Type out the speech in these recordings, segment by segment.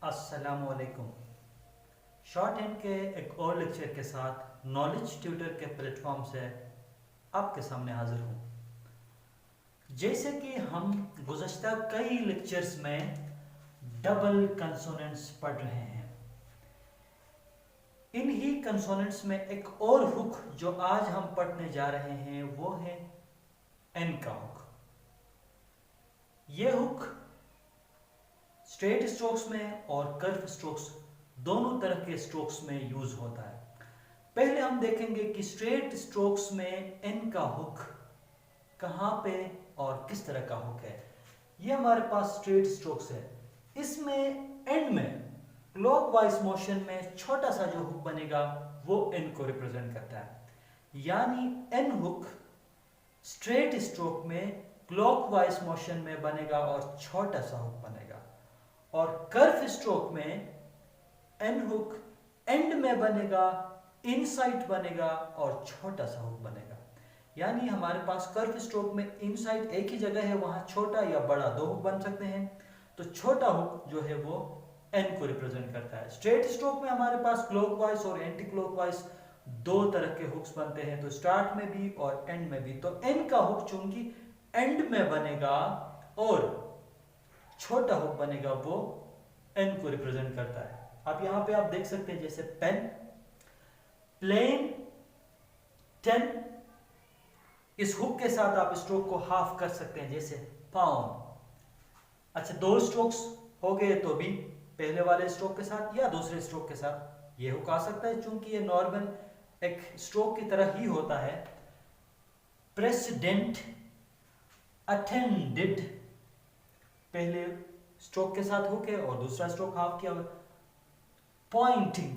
अस्सलामुअलैकुम। Short hand के एक और लेक्चर के साथ नॉलेज ट्यूटर के प्लेटफॉर्म से आपके सामने हाजिर हूँ। जैसे कि हम गुज़श्ता कई लेक्चर्स में डबल कंसोनेंट्स पढ़ रहे हैं, इन्हीं कंसोनेंट्स में एक और हुक जो आज हम पढ़ने जा रहे हैं वो है एन का हुक। ये हुक स्ट्रेट स्ट्रोक्स में और कर्व स्ट्रोक्स दोनों तरह के स्ट्रोक्स में यूज होता है। पहले हम देखेंगे कि स्ट्रेट स्ट्रोक्स में एन का हुक कहां पे और किस तरह का हुक है। ये हमारे पास स्ट्रेट स्ट्रोक्स है। इसमें एंड में क्लॉकवाइज मोशन में छोटा सा जो हुक बनेगा वो एन को रिप्रेजेंट करता है। यानी एन हुक स्ट्रेट स्ट्रोक में क्लॉकवाइज मोशन में बनेगा और छोटा सा हुक बनेगा, और कर्व स्ट्रोक में एन हुक एंड में बनेगा, इनसाइड बनेगा और छोटा सा हुक बनेगा। यानी हमारे पास कर्व स्ट्रोक में इनसाइड एक ही जगह है, वहां छोटा या बड़ा दो हुक बन सकते हैं, तो छोटा हुक जो है वो एन को रिप्रेजेंट करता है। स्ट्रेट स्ट्रोक में हमारे पास क्लॉकवाइज और एंटी क्लॉकवाइज दो तरह के हुक्स बनते हैं, तो स्टार्ट में भी और एंड में भी। तो एन का हुक चूंकि एंड में बनेगा और छोटा हुक बनेगा, वो एन को रिप्रेजेंट करता है। अब यहां पे आप देख सकते हैं जैसे पेन, प्लेन, 10। इस हुक के साथ आप स्ट्रोक को हाफ कर सकते हैं, जैसे पाउंड। अच्छा, दो स्ट्रोक्स हो गए तो भी पहले वाले स्ट्रोक के साथ या दूसरे स्ट्रोक के साथ ये हुक आ सकता है, चूंकि ये नॉर्मल एक स्ट्रोक की तरह ही होता है। प्रेसिडेंट, अटेंडेड, पहले स्ट्रोक के साथ हुक है और दूसरा स्ट्रोक हाफ किया हुआ। पॉइंटिंग,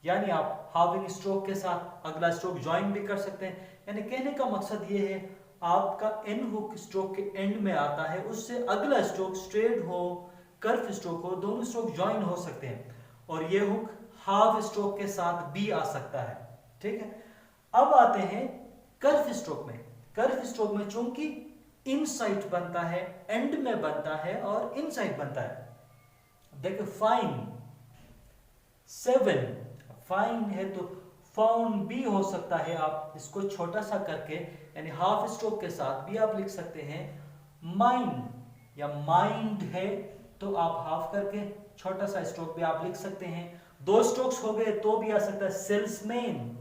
यानी आप हाफिंग स्ट्रोक के साथ अगला स्ट्रोक ज्वाइन भी कर सकते हैं। यानी कहने का मकसद ये है, आपका एन हुक स्ट्रोक के एंड में आता है, उससे अगला स्ट्रोक स्ट्रेट हो, कर्व स्ट्रोक हो, दोनों स्ट्रोक ज्वाइन हो सकते हैं, और ये हुक हाफ स्ट्रोक के साथ भी आ सकता है। ठीक है, अब आते हैं कर्व स्ट्रोक में। कर्व स्ट्रोक में चूंकि इनसाइड बनता है, एंड में बनता है और इनसाइड बनता है। देखो फाइन, 7, फाइन है तो फाउंड भी हो सकता है। आप इसको छोटा सा करके यानी हाफ स्ट्रोक के साथ भी आप लिख सकते हैं। माइंड या माइंड है तो आप हाफ करके छोटा सा स्ट्रोक भी आप लिख सकते हैं। दो स्ट्रोक्स हो गए तो भी आ सकता है सेल्समैन,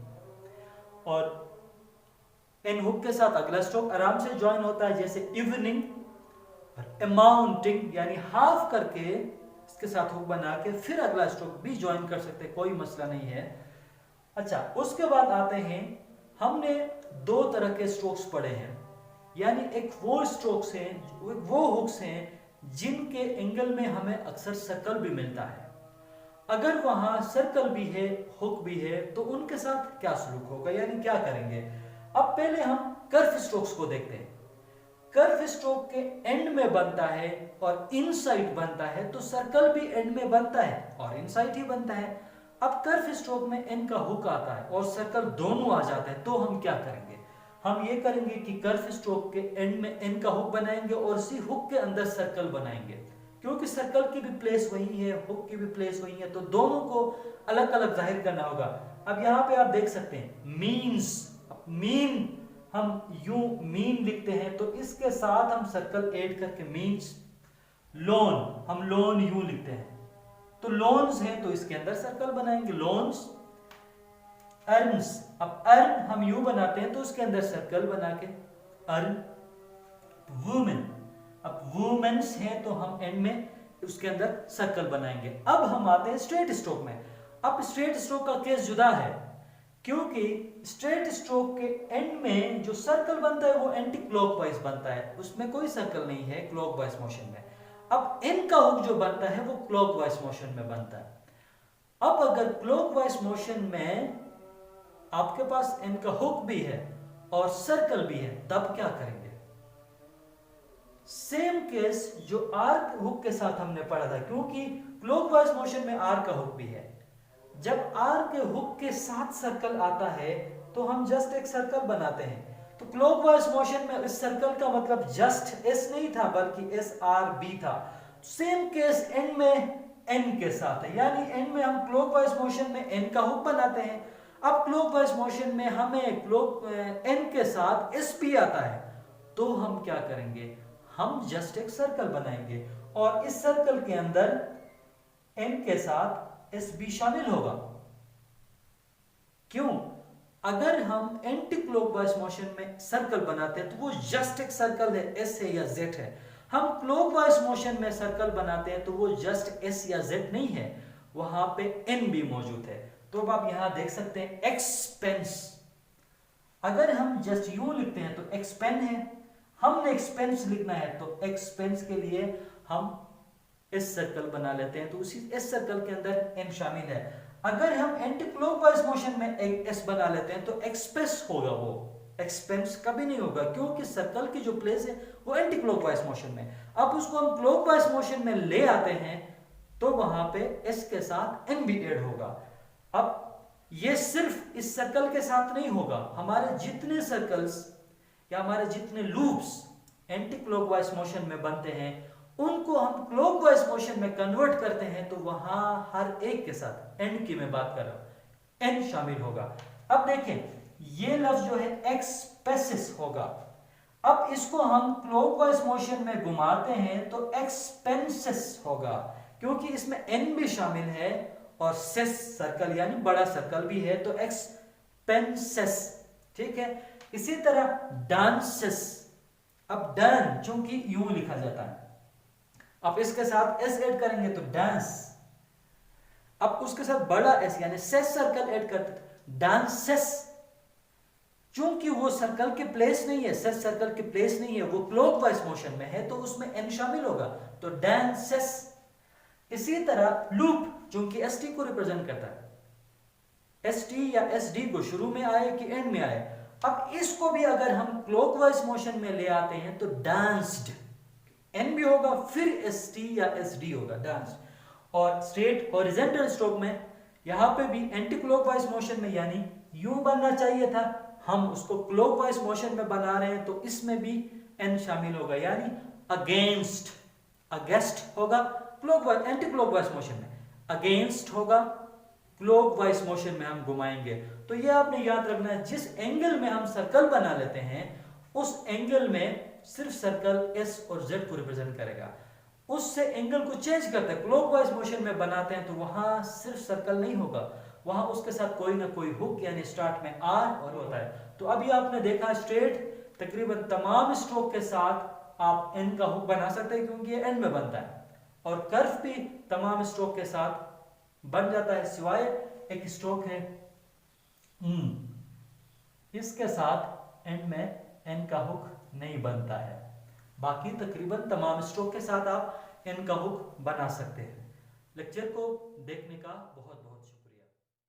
और इन हुक के साथ अगला स्ट्रोक आराम से ज्वाइन होता है, जैसे इवनिंग। अमाउंटिंग यानी हाफ करके इसके साथ हुक बना के फिर अगला स्ट्रोक भी ज्वाइन कर सकते हैं, कोई मसला नहीं है। अच्छा, उसके बाद आते हैं, हमने दो तरह के स्ट्रोक्स पढ़े हैं, यानी एक वो स्ट्रोक्स हैं, वो हुक्स हैं जिनके एंगल में हमें अक्सर सर्कल भी मिलता है। अगर वहां सर्कल भी है, हुक भी है, तो उनके साथ क्या सलूक होगा, यानी क्या करेंगे। अब पहले हम कर्व स्ट्रोक्स को देखते हैं। कर्व स्ट्रोक के एंड में बनता है और इनसाइड बनता है, तो सर्कल भी एंड में बनता है और इनसाइड ही बनता है। अब कर्व स्ट्रोक में एन का हुक आता है और सर्कल दोनों आ जाते हैं, तो हम क्या करेंगे। हम ये करेंगे कि कर्व स्ट्रोक के एंड में एन का हुक बनाएंगे और उसी हुक के अंदर सर्कल बनाएंगे, क्योंकि सर्कल की भी प्लेस वही है, हुक की भी प्लेस वही है, तो दोनों को अलग अलग जाहिर करना होगा। अब यहाँ पे आप देख सकते हैं मीन्स, मीन हम यूं मीन लिखते हैं, तो इसके साथ हम सर्कल ऐड करके मीन्स। लोन, हम लोन यूं लिखते हैं, तो लोन्स हैं तो इसके अंदर सर्कल बनाएंगे, लोन्स। अर्न्स, अब अर्न हम यू बनाते हैं तो उसके अंदर सर्कल बना के अर्न। वुमेन, अब वुमेन्स हैं तो हम एंड में उसके अंदर सर्कल बनाएंगे। अब हम आते हैं स्ट्रेट स्ट्रोक में। अब स्ट्रेट स्ट्रोक का केस जुदा है, क्योंकि स्ट्रेट स्ट्रोक के एंड में जो सर्कल बनता है वो एंटी क्लॉकवाइज बनता है, उसमें कोई सर्कल नहीं है क्लॉकवाइज मोशन में। अब एन का हुक जो बनता है वो क्लॉकवाइज मोशन में बनता है। अब अगर क्लॉकवाइज मोशन में आपके पास एन का हुक भी है और सर्कल भी है, तब क्या करेंगे। सेम केस जो आर हुक के साथ हमने पढ़ा था, क्योंकि क्लॉकवाइज मोशन में आर का हुक भी है। जब आर के हुक के साथ सर्कल आता है तो हम जस्ट एक सर्कल बनाते हैं, तो क्लॉकवाइज मोशन में इस सर्कल का मतलब जस्ट एस नहीं था बल्कि एस आर बी था। सेम केस एंड में एन के साथ है, यानी एन में हम क्लॉकवाइज मोशन में एन का हुक बनाते हैं। अब क्लॉकवाइज मोशन में हमें एन के साथ एस पी आता है, तो हम क्या करेंगे, हम जस्ट एक सर्कल बनाएंगे और इस सर्कल के अंदर एन के साथ एस बी शामिल होगा। क्यों? अगर हम एंटी क्लॉकवाइज मोशन में सर्कल बनाते हैं तो वो जस्ट एक सर्कल है, एस है या जेड है। हम क्लॉकवाइज मोशन में सर्कल बनाते हैं तो वो जस्ट एस या जेड नहीं है, वहां पे एन भी मौजूद है। तो अब आप यहां देख सकते हैं एक्सपेंस, अगर हम जस्ट यूं लिखते हैं तो एक्सपेन है, हमने एक्सपेंस लिखना है तो एक्सपेंस के लिए हम इस सर्कल बना लेते हैं, तो उसी इस सर्कल के अंदर एन शामिल है। अगर हम एंटी क्लॉकवाइज मोशन में एक एस बना लेते हैं तो एक्सप्रेस होगा, वो एक्सपेंस कभी नहीं होगा, क्योंकि सर्कल की जो प्लेस है वो एंटी क्लॉकवाइज मोशन में। अब उसको हम क्लॉकवाइज मोशन में ले आते हैं तो वहां पे एस के साथ एन भी ऐड होगा। अब ये सिर्फ इस सर्कल के साथ नहीं होगा, हमारे जितने सर्कल्स या हमारे जितने लूप्स एंटी क्लॉकवाइज मोशन में बनते हैं उनको हम क्लॉकवाइज मोशन में कन्वर्ट करते हैं, तो वहां हर एक के साथ एन की मैं बात कर रहा हूं, एन शामिल होगा। अब देखें ये लफ्ज जो है एक्सपेसिस होगा। अब इसको हम क्लॉकवाइज मोशन में घुमाते हैं तो एक्सपेंसेस होगा, क्योंकि इसमें एन भी शामिल है और सेस सर्कल यानी बड़ा सर्कल भी है, तो एक्सपेंसेस, ठीक है। इसी तरह डांसेस, अब डन चूंकि यूं लिखा जाता है, अब इसके साथ एस ऐड करेंगे तो डांस, अब उसके साथ बड़ा एस यानी सेस सर्कल ऐड करते डांसेस, चूंकि वो सर्कल के प्लेस नहीं है, सेस सर्कल के प्लेस नहीं है, वो क्लॉकवाइज मोशन में है तो उसमें एन शामिल होगा, तो डांसेस। इसी तरह लूप चूंकि एस टी को रिप्रेजेंट करता है, एस टी या एस डी को शुरू में आए कि एंड में आए, अब इसको भी अगर हम क्लॉकवाइज मोशन में ले आते हैं तो डांस्ड, एन भी होगा फिर एस टी या एस डी होगा, डांस। और स्ट्रेट हॉरिजॉन्टल स्ट्रोक में यहां पे भी एंटी क्लॉकवाइज मोशन में यानी यूं बनना चाहिए था, हम उसको क्लॉकवाइज मोशन में बना रहे हैं तो इसमें भी एन शामिल होगा, यानी अगेंस्ट, अगेंस्ट होगा क्लॉकवाइज एंटी क्लॉकवाइज मोशन में, अगेंस्ट होगा क्लॉकवाइज मोशन में हम घुमाएंगे। तो ये आपने याद रखना है, जिस एंगल में हम सर्कल बना लेते हैं उस एंगल में सिर्फ सर्कल एस और जेड को रिप्रेजेंट करेगा, उससे एंगल को चेंज करता है। क्लॉकवाइज मोशन में बनाते हैं तो वहां सिर्फ सर्कल नहीं होगा, वहां उसके साथ कोई ना कोई हुक यानी स्टार्ट में आर और होता है। तो अभी आपने देखा स्ट्रेट तकरीबन तमाम स्ट्रोक के साथ आप एन का हुक बना सकते हैं क्योंकि ये एन में बनता है, और कर्व भी तमाम स्ट्रोक के साथ बन जाता है, सिवाय एक स्ट्रोक है इसके साथ एंड में एन का हुक नहीं बनता है, बाकी तकरीबन तमाम स्ट्रोक के साथ आप एन का हुक बना सकते हैं। लेक्चर को देखने का बहुत बहुत